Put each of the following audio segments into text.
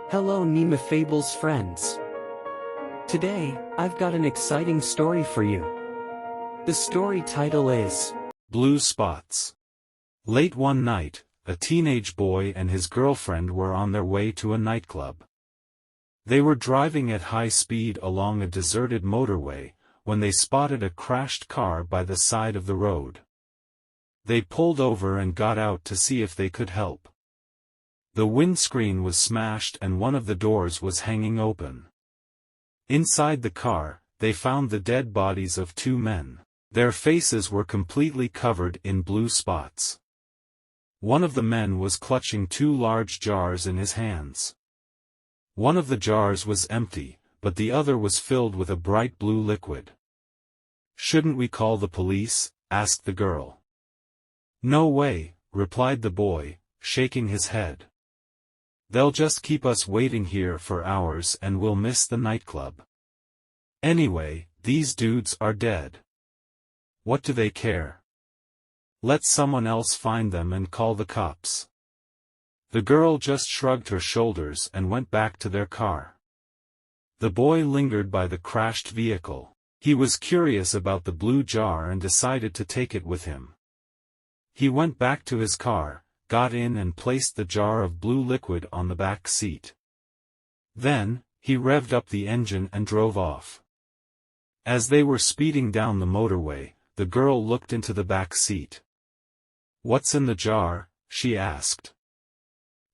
Hello NeemaFables friends. Today, I've got an exciting story for you. The story title is Blue Spots. Late one night, a teenage boy and his girlfriend were on their way to a nightclub. They were driving at high speed along a deserted motorway, when they spotted a crashed car by the side of the road. They pulled over and got out to see if they could help. The windscreen was smashed and one of the doors was hanging open. Inside the car, they found the dead bodies of two men. Their faces were completely covered in blue spots. One of the men was clutching two large jars in his hands. One of the jars was empty, but the other was filled with a bright blue liquid. "Shouldn't we call the police?" asked the girl. "No way," replied the boy, shaking his head. "They'll just keep us waiting here for hours and we'll miss the nightclub. Anyway, these dudes are dead. What do they care? Let someone else find them and call the cops." The girl just shrugged her shoulders and went back to their car. The boy lingered by the crashed vehicle. He was curious about the blue jar and decided to take it with him. He went back to his car, got in and placed the jar of blue liquid on the back seat. Then, he revved up the engine and drove off. As they were speeding down the motorway, the girl looked into the back seat. "What's in the jar?" she asked.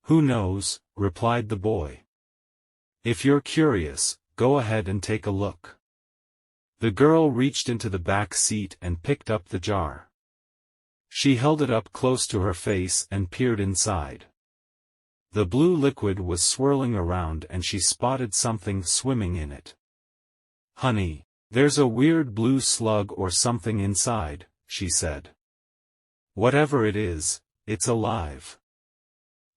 "Who knows," replied the boy. "If you're curious, go ahead and take a look." The girl reached into the back seat and picked up the jar. She held it up close to her face and peered inside. The blue liquid was swirling around and she spotted something swimming in it. "Honey, there's a weird blue slug or something inside," she said. "Whatever it is, it's alive."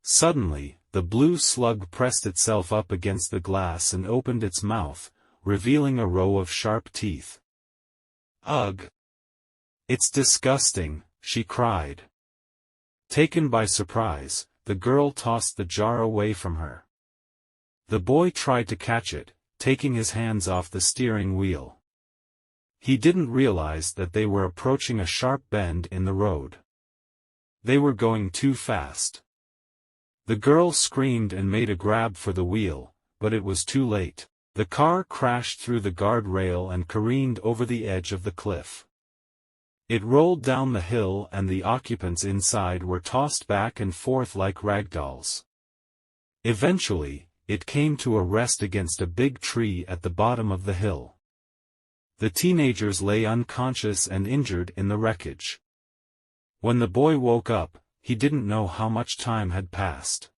Suddenly, the blue slug pressed itself up against the glass and opened its mouth, revealing a row of sharp teeth. "Ugh! It's disgusting," she cried. Taken by surprise, the girl tossed the jar away from her. The boy tried to catch it, taking his hands off the steering wheel. He didn't realize that they were approaching a sharp bend in the road. They were going too fast. The girl screamed and made a grab for the wheel, but it was too late. The car crashed through the guardrail and careened over the edge of the cliff. It rolled down the hill and the occupants inside were tossed back and forth like ragdolls. Eventually, it came to a rest against a big tree at the bottom of the hill. The teenagers lay unconscious and injured in the wreckage. When the boy woke up, he didn't know how much time had passed.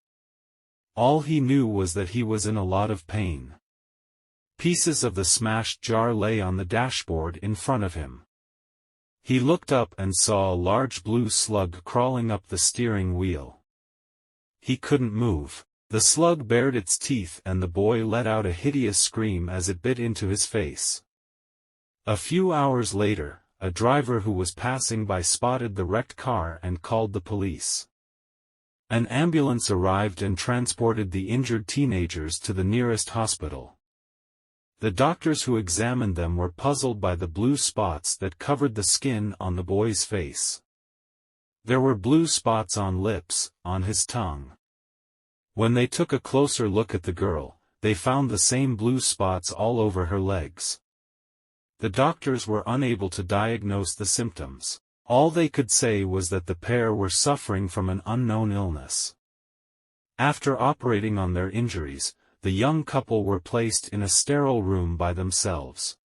All he knew was that he was in a lot of pain. Pieces of the smashed jar lay on the dashboard in front of him. He looked up and saw a large blue slug crawling up the steering wheel. He couldn't move. The slug bared its teeth and the boy let out a hideous scream as it bit into his face. A few hours later, a driver who was passing by spotted the wrecked car and called the police. An ambulance arrived and transported the injured teenagers to the nearest hospital. The doctors who examined them were puzzled by the blue spots that covered the skin on the boy's face. There were blue spots on lips, on his tongue. When they took a closer look at the girl, they found the same blue spots all over her legs. The doctors were unable to diagnose the symptoms. All they could say was that the pair were suffering from an unknown illness. After operating on their injuries, the young couple were placed in a sterile room by themselves.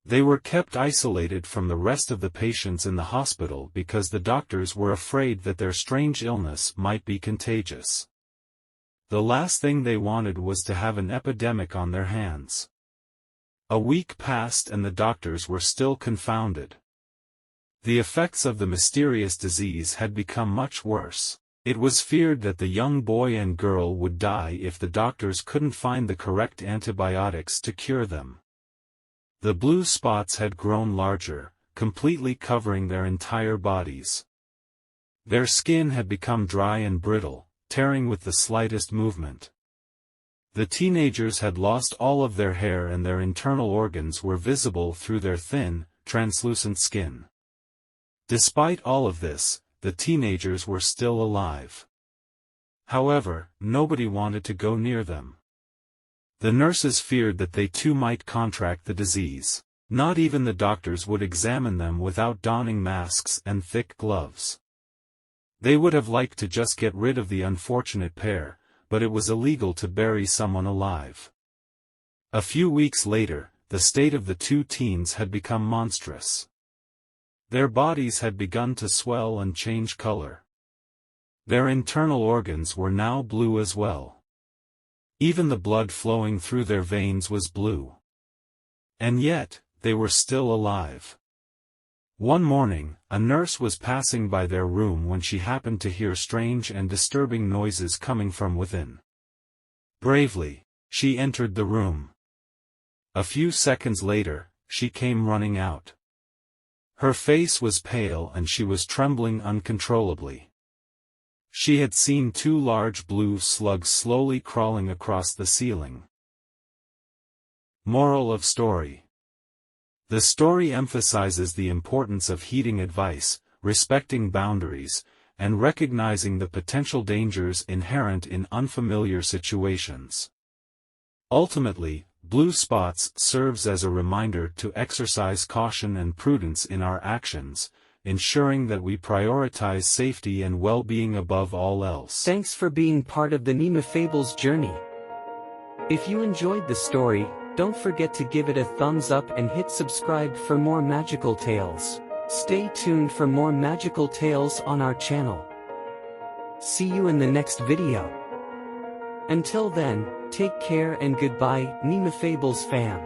They were kept isolated from the rest of the patients in the hospital because the doctors were afraid that their strange illness might be contagious. The last thing they wanted was to have an epidemic on their hands. A week passed and the doctors were still confounded. The effects of the mysterious disease had become much worse. It was feared that the young boy and girl would die if the doctors couldn't find the correct antibiotics to cure them. The blue spots had grown larger, completely covering their entire bodies. Their skin had become dry and brittle, tearing with the slightest movement. The teenagers had lost all of their hair and their internal organs were visible through their thin, translucent skin. Despite all of this, the teenagers were still alive. However, nobody wanted to go near them. The nurses feared that they too might contract the disease. Not even the doctors would examine them without donning masks and thick gloves. They would have liked to just get rid of the unfortunate pair, but it was illegal to bury someone alive. A few weeks later, the state of the two teens had become monstrous. Their bodies had begun to swell and change color. Their internal organs were now blue as well. Even the blood flowing through their veins was blue. And yet, they were still alive. One morning, a nurse was passing by their room when she happened to hear strange and disturbing noises coming from within. Bravely, she entered the room. A few seconds later, she came running out. Her face was pale and she was trembling uncontrollably. She had seen two large blue slugs slowly crawling across the ceiling. Moral of story. The story emphasizes the importance of heeding advice, respecting boundaries, and recognizing the potential dangers inherent in unfamiliar situations. Ultimately, blue spots serves as a reminder to exercise caution and prudence in our actions, ensuring that we prioritize safety and well-being above all else. Thanks for being part of the NeemaFables journey. If you enjoyed the story, don't forget to give it a thumbs up and hit subscribe for more magical tales. Stay tuned for more magical tales on our channel. See you in the next video. Until then, take care and goodbye, NeemaFables fam.